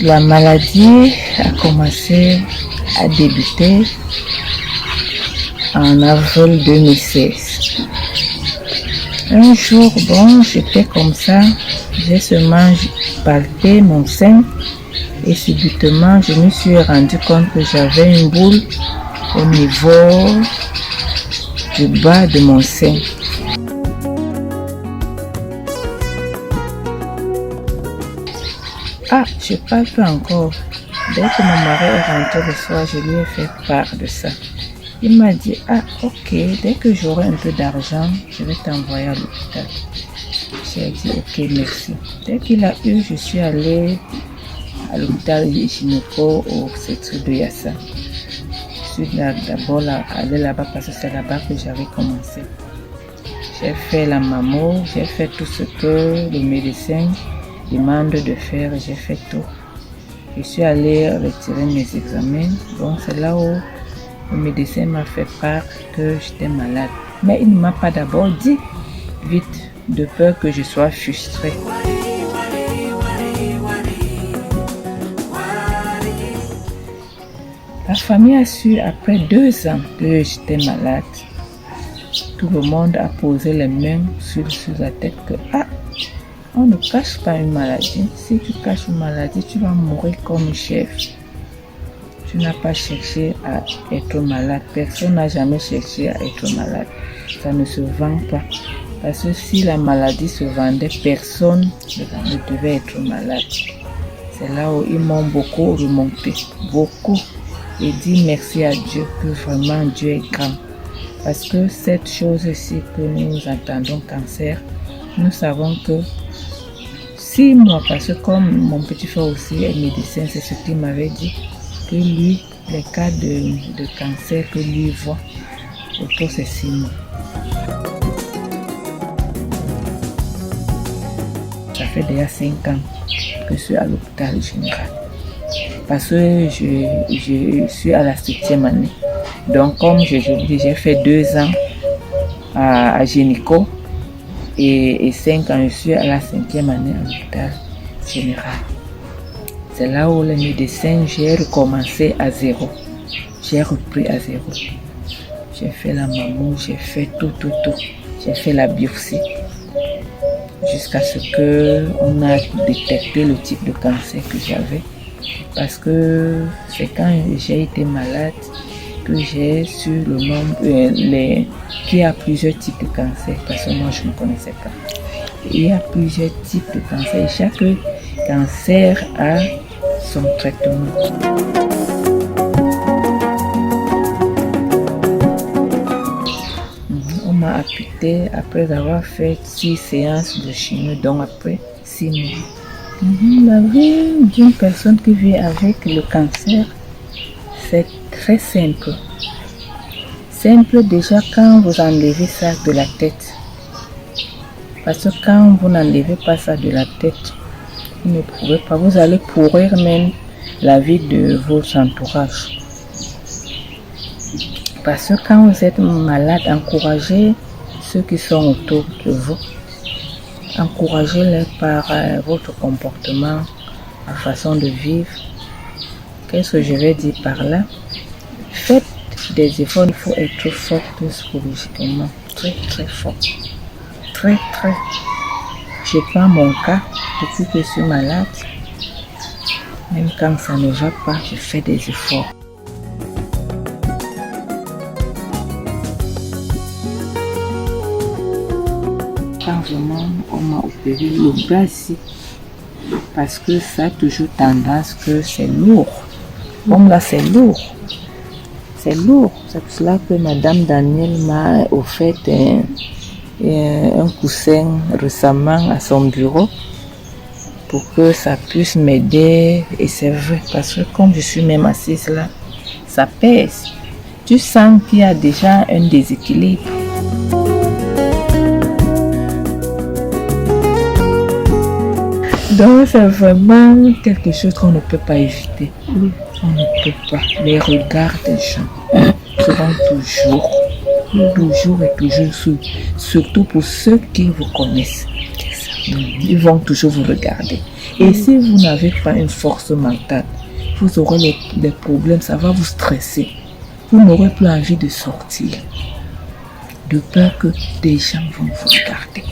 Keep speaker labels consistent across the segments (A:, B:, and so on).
A: La maladie a commencé à débuter en avril 2016. Un jour, j'étais comme ça, j'ai seulement palpé mon sein et subitement, je me suis rendu compte que j'avais une boule au niveau du bas de mon sein. Je palpe encore. Dès que mon mari est rentré le soir, je lui ai fait part de ça. Il m'a dit, ok, dès que j'aurai un peu d'argent, je vais t'envoyer à l'hôpital. J'ai dit, ok, merci. Dès qu'il a eu, je suis allée à l'hôpital gynéco au obstétrique de Yassa. Je suis d'abord allée là-bas parce que c'est là-bas que j'avais commencé. J'ai fait la mammo, j'ai fait tout ce que le médecin demande de faire, j'ai fait tout. Je suis allée retirer mes examens. C'est là où le médecin m'a fait part que j'étais malade. Mais il ne m'a pas d'abord dit vite, de peur que je sois frustrée. La famille a su après 2 ans que j'étais malade. Tout le monde a posé les mains sur la tête que on ne cache pas une maladie. Si tu caches une maladie, tu vas mourir comme chef. Tu n'as pas cherché à être malade. Personne n'a jamais cherché à être malade. Ça ne se vend pas. Parce que si la maladie se vendait, personne ne devait être malade. C'est là où ils m'ont beaucoup remonté. Beaucoup. Et dit merci à Dieu que vraiment Dieu est grand. Parce que cette chose-ci que nous entendons cancer, nous savons que 6 mois, parce que comme mon petit frère aussi est médecin, c'est ce qu'il m'avait dit, que lui, les cas de cancer que lui voit, autour c'est 6 mois. Ça fait déjà 5 ans que je suis à l'hôpital général. Parce que je suis à la 7e année. Donc comme j'ai fait 2 ans à gynéco, et 5 ans, je suis à la 5e année à l'hôpital général. C'est là où les médecins, j'ai recommencé à zéro. J'ai repris à zéro. J'ai fait la mammo, j'ai fait tout. J'ai fait la biopsie. Jusqu'à ce qu'on a détecté le type de cancer que j'avais. Parce que c'est quand j'ai été malade que j'ai su le nombre, qu'il y a plusieurs types de cancer, parce que moi je ne connaissais pas. Il y a plusieurs types de cancer et chaque cancer a son traitement. On m'a apputé après avoir fait 6 séances de chimio, donc après 6 mois. La vie d'une personne qui vit avec le cancer, c'est très simple. Simple déjà quand vous enlevez ça de la tête. Parce que quand vous n'enlevez pas ça de la tête, vous ne pouvez pas, vous allez pourrir même la vie de votre entourage. Parce que quand vous êtes malade, encouragez ceux qui sont autour de vous. Encouragez-les par votre comportement, la façon de vivre. Qu'est-ce que je vais dire par là? Faites des efforts, il faut être fort psychologiquement, très fort. Très. Je prends mon cas, depuis que je suis malade, même quand ça ne va pas, je fais des efforts. Quand vraiment on m'a opéré le bras ici, parce que ça a toujours tendance que c'est lourd. Comme là c'est lourd. C'est lourd. C'est pour cela que Madame Daniel m'a offert un coussin récemment à son bureau pour que ça puisse m'aider. Et c'est vrai, parce que comme je suis même assise là, ça pèse. Tu sens qu'il y a déjà un déséquilibre. Donc c'est vraiment quelque chose qu'on ne peut pas éviter. Oui, on ne peut pas. Les regards des gens seront toujours, surtout pour ceux qui vous connaissent. Ils vont toujours vous regarder. Et si vous n'avez pas une force mentale, vous aurez des problèmes, ça va vous stresser. Vous n'aurez plus envie de sortir, de peur que des gens vont vous regarder.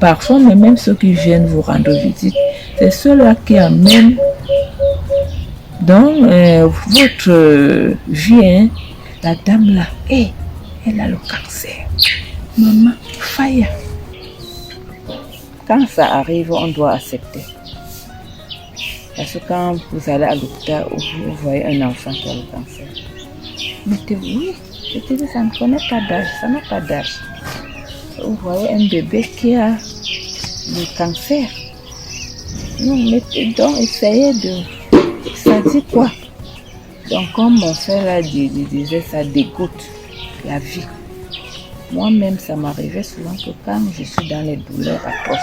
A: Parfois, mais même ceux qui viennent vous rendre visite, c'est ceux-là qui amènent dans votre vie, hein, la dame là, elle a le cancer. Maman, faille. Quand ça arrive, on doit accepter. Parce que quand vous allez à l'hôpital, vous voyez un enfant qui a le cancer. Mettez-vous, oui, je te dis, ça ne connaît pas d'âge, ça n'a pas d'âge. Vous voyez un bébé qui a le cancer. Non, mettez donc, essayez de... Ça dit quoi? Donc, comme mon frère là disait, ça dégoûte la vie. Moi-même, ça m'arrivait souvent que quand je suis dans les douleurs atroces,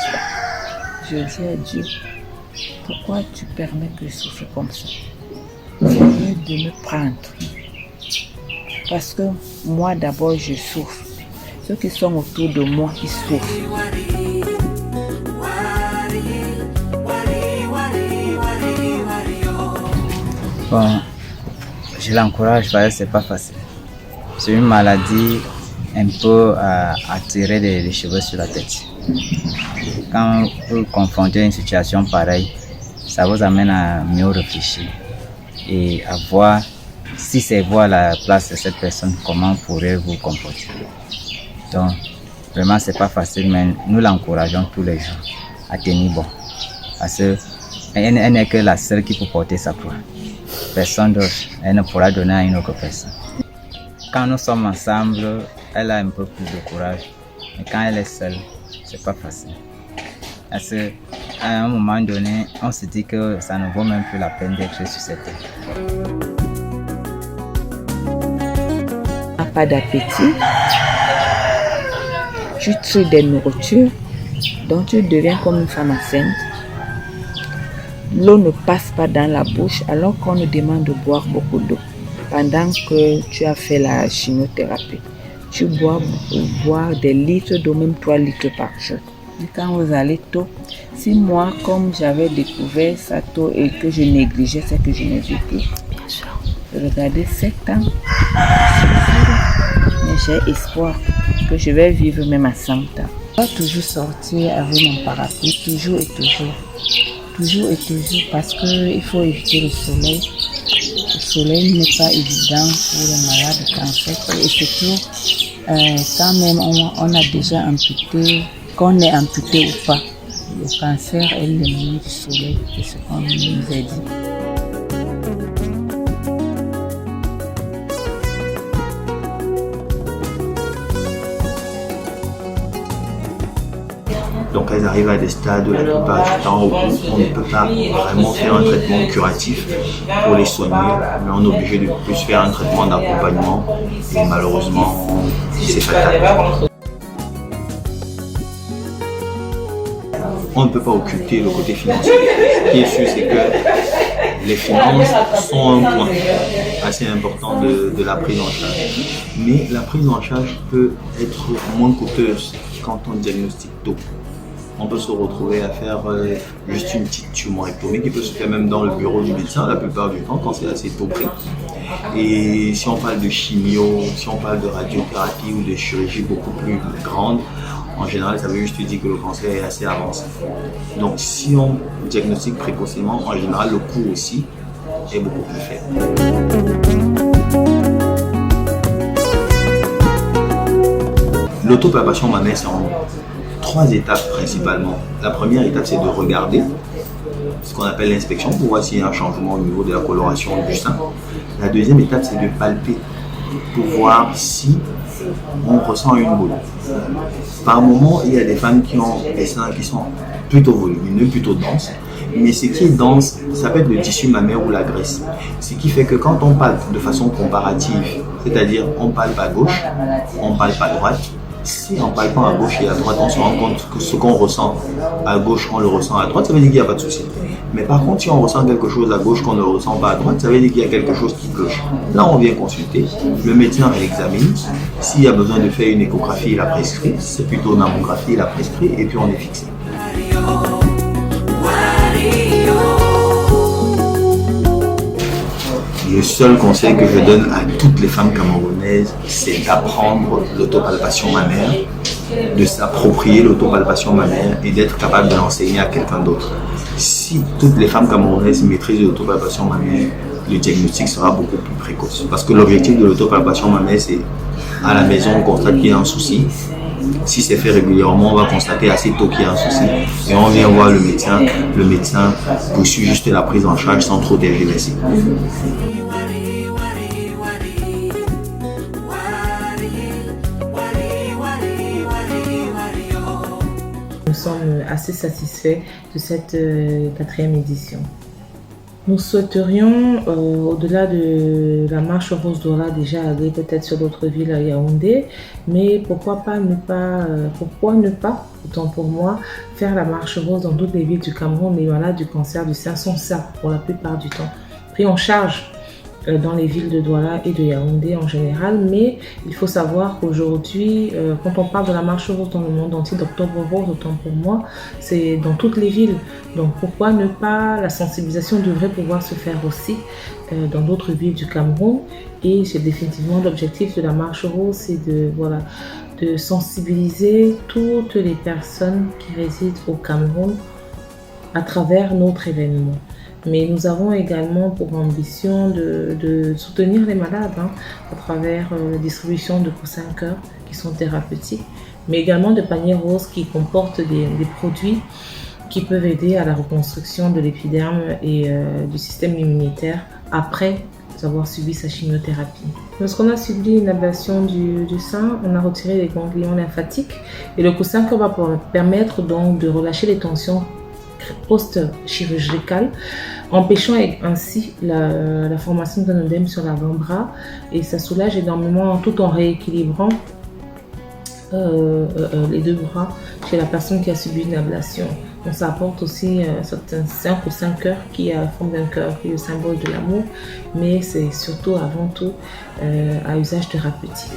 A: je dis à Dieu, pourquoi tu permets que je souffre comme ça? C'est mieux de me prendre. Parce que moi, d'abord, je souffre. Ceux qui sont autour de moi, ils souffrent.
B: Bon, je l'encourage parce que c'est pas facile. C'est une maladie un peu à tirer les cheveux sur la tête. Quand vous confrontez une situation pareille, ça vous amène à mieux réfléchir et à voir si c'est vous à la place de cette personne, comment pourrez-vous vous comporter. Donc, vraiment, c'est pas facile, mais nous l'encourageons tous les jours à tenir bon. Parce qu'elle n'est que la seule qui peut porter sa croix. Personne d'autre, elle ne pourra donner à une autre personne. Quand nous sommes ensemble, elle a un peu plus de courage. Mais quand elle est seule, c'est pas facile. Parce qu'à un moment donné, on se dit que ça ne vaut même plus la peine d'être sur cette terre.
A: Pas d'appétit, tu tues des nourritures, donc tu deviens comme une femme enceinte. L'eau ne passe pas dans la bouche alors qu'on nous demande de boire beaucoup d'eau. Pendant que tu as fait la chimiothérapie, tu bois des litres d'eau, même 3 litres par jour. Et quand vous allez tôt, si moi, comme j'avais découvert ça tôt et que je négligeais ce que je ne vis plus, bien sûr, regardez 7 ans, mais j'ai espoir que je vais vivre même à 100 ans. Je dois toujours sortir avec mon parapluie, toujours et toujours. Toujours et toujours, parce qu'il faut éviter le soleil. Le soleil n'est pas évident pour les malades de cancer. Et surtout, quand même on a déjà amputé, qu'on est amputé ou pas, le cancer est l'ennemi du soleil, c'est ce qu'on nous a dit.
C: Donc elles arrivent à des stades la plupart du temps où on ne peut pas vraiment faire un traitement curatif pour les soigner, mais on est obligé de plus faire un traitement d'accompagnement et malheureusement c'est fatal. On ne peut pas occulter le côté financier. Ce qui est sûr, c'est que les finances sont un point assez important de la prise en charge. Mais la prise en charge peut être moins coûteuse quand on diagnostique tôt. On peut se retrouver à faire juste une petite tumorectomie qui peut se faire même dans le bureau du médecin la plupart du temps quand c'est assez tôt pris. Et si on parle de chimio, si on parle de radiothérapie ou de chirurgie beaucoup plus grande, en général, ça veut juste dire que le cancer est assez avancé. Donc, si on diagnostique précocement, en général, le coût aussi est beaucoup plus faible. L'autopalpation mammaire, c'est en 3 étapes principalement. La première étape, c'est de regarder ce qu'on appelle l'inspection pour voir s'il y a un changement au niveau de la coloration du sein. La deuxième étape, c'est de palper pour voir si on ressent une boule. Par moment, il y a des femmes qui ont des seins qui sont plutôt volumineux, plutôt denses. Mais ce qui est dense, ça peut être le tissu mammaire ou la graisse. Ce qui fait que quand on palpe de façon comparative, c'est-à-dire on palpe à gauche, on palpe à droite, si en palpant à gauche et à droite, on se rend compte que ce qu'on ressent à gauche, on le ressent à droite, ça veut dire qu'il n'y a pas de souci. Mais par contre, si on ressent quelque chose à gauche qu'on ne ressent pas à droite, ça veut dire qu'il y a quelque chose qui cloche. Là, on vient consulter, le médecin l'examine. S'il y a besoin de faire une échographie, il a prescrit. C'est plutôt une mammographie, il a prescrit, et puis on est fixé. Le seul conseil que je donne à toutes les femmes camerounaises, c'est d'apprendre l'autopalpation mammaire, de s'approprier l'autopalpation mammaire et d'être capable de l'enseigner à quelqu'un d'autre. Si toutes les femmes camerounaises maîtrisent l'autopalpation mammaire, le diagnostic sera beaucoup plus précoce. Parce que l'objectif de l'autopalpation mammaire, c'est à la maison, on constate qu'il y a un souci. Si c'est fait régulièrement, on va constater assez tôt qu'il y a un souci. Et on vient voir le médecin. Le médecin poursuit juste la prise en charge sans trop tergiverser.
D: Nous sommes assez satisfaits de cette 4e édition. Nous souhaiterions, au-delà de la marche rose Douala, déjà aller peut-être sur d'autres villes à Yaoundé, mais pourquoi ne pas, autant pour moi, faire la marche rose dans toutes les villes du Cameroun. Les malades du cancer du sein sont ça pour la plupart du temps pris en charge dans les villes de Douala et de Yaoundé en général, mais il faut savoir qu'aujourd'hui, quand on parle de la marche rose dans le monde entier, d'Octobre Rose, autant pour moi, c'est dans toutes les villes. Donc pourquoi ne pas, la sensibilisation devrait pouvoir se faire aussi dans d'autres villes du Cameroun, et c'est définitivement l'objectif de la marche rose, c'est de sensibiliser toutes les personnes qui résident au Cameroun à travers notre événement. Mais nous avons également pour ambition de soutenir les malades à travers la distribution de coussins cœur qui sont thérapeutiques, mais également de paniers roses qui comportent des produits qui peuvent aider à la reconstruction de l'épiderme et du système immunitaire après avoir subi sa chimiothérapie. Lorsqu'on a subi une ablation du sein, on a retiré les ganglions lymphatiques et le coussin cœur va permettre donc de relâcher les tensions post-chirurgicale, empêchant ainsi la formation d'un œdème sur l'avant-bras, et ça soulage énormément tout en rééquilibrant les deux bras chez la personne qui a subi une ablation. Donc ça apporte aussi un coussin cœur qui a la forme d'un cœur, qui est le symbole de l'amour, mais c'est surtout avant tout à usage thérapeutique.